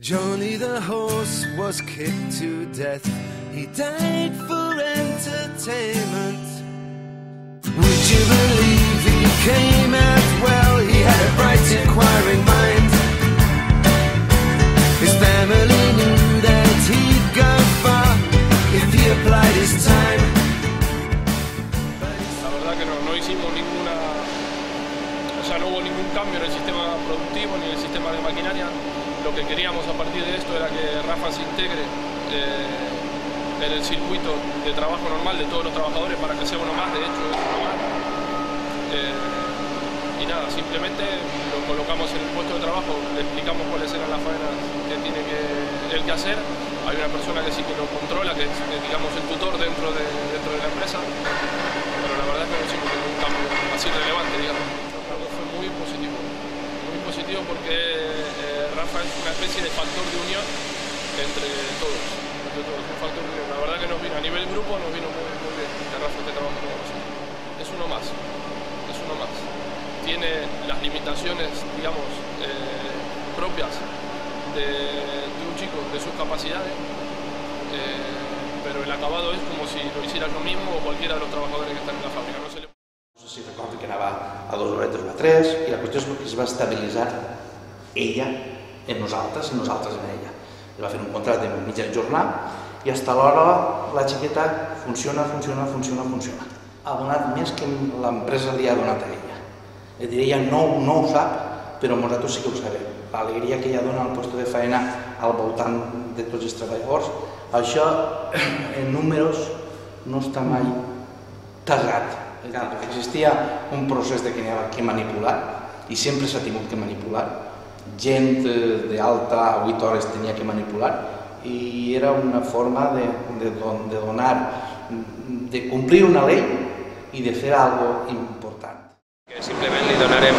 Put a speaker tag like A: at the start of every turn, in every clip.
A: Johnny the horse was kicked to death. He died for entertainment. Would you believe he came out well? He had a bright inquiring mind. His family knew that he'd go far if he applied his time.
B: La verdad que no hicimos ninguna, o sea, no hubo ningún cambio en el sistema productivo ni en el sistema de maquinaria. Lo que queríamos a partir de esto era que Rafa se integre en el circuito de trabajo normal de todos los trabajadores para que sea uno más, de hecho es uno más. Y nada, simplemente lo colocamos en el puesto de trabajo, le explicamos cuáles eran las faenas que tiene él que hacer. Hay una persona que sí que lo controla, que es, digamos, el tutor dentro de la empresa, pero la verdad es que no hicimos ningún cambio así relevante, digamos. Fue muy positivo porque Rafa es una especie de factor de unión entre todos, un factor de unión. La verdad que nos vino, a nivel grupo nos vino muy bien que Rafa esté trabajando con nosotros. Es uno más. Tiene las limitaciones, digamos, propias de un chico, de sus capacidades, pero el acabado es como si lo hiciera yo mismo o cualquiera de los trabajadores que están en la fábrica. No
C: sé si recordo que anava a 2 horetes o a 3, i la qüestió és que es va estabilitzar ella en nosaltres i nosaltres en ella. Va fer un contracte de mitja jornada i fins a l'hora la xiqueta funciona. Ha donat més que l'empresa li ha donat a ella. És a dir, ella no ho sap, però nosaltres sí que ho sabem. L'alegria que ella dona al lloc de feina al voltant de tots els treballadors, això en números no està mai tasat. Existia un procés que n'hi havia que manipular i sempre s'ha tingut que manipular. Gent d'alta a 8 hores tenia que manipular i era una forma de donar, de complir una llei i de fer alguna cosa important.
D: Simplement li donarem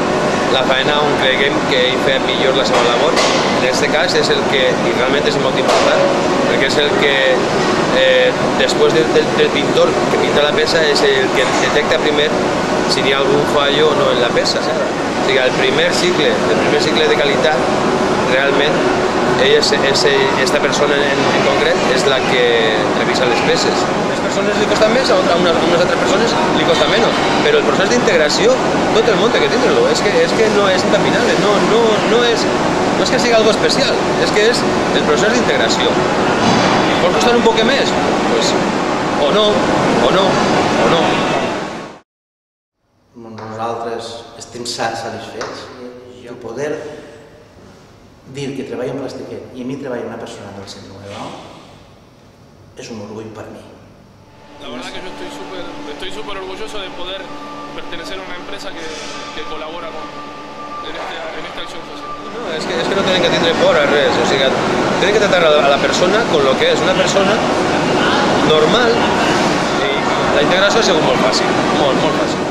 D: la feina on creguem que ell fa millor la seva labor. En aquest cas és el que, i realment és molt important, perquè és el que després del pintor que pinta la peça és el que detecta primer si hi ha algun fallo o no en la peça. O sigui, el primer cicle de qualitat, realment, aquesta persona en concret és la que revisa les peces. A unes persones li costa més, a unes altres persones li costa menys, però el procés d'integració tot el món té que tindre-lo, és que no és interminable, no és que sigui algo especial, és que és el procés d'integració. Pot costar un poc més? Pues, o no.
C: Nosaltres estem satisfets de poder dir que treballo en Plastiquet i a mi treballa una persona del 109 és un orgull per mi.
B: La verdad que yo estoy súper orgulloso de poder pertenecer a una empresa que colabora en esta acción social.
D: No, es que no tienen que tindre por a res, o sigui, tienen que tratar a la persona con lo que és una persona normal i la integració ha sigut molt fàcil, molt fàcil.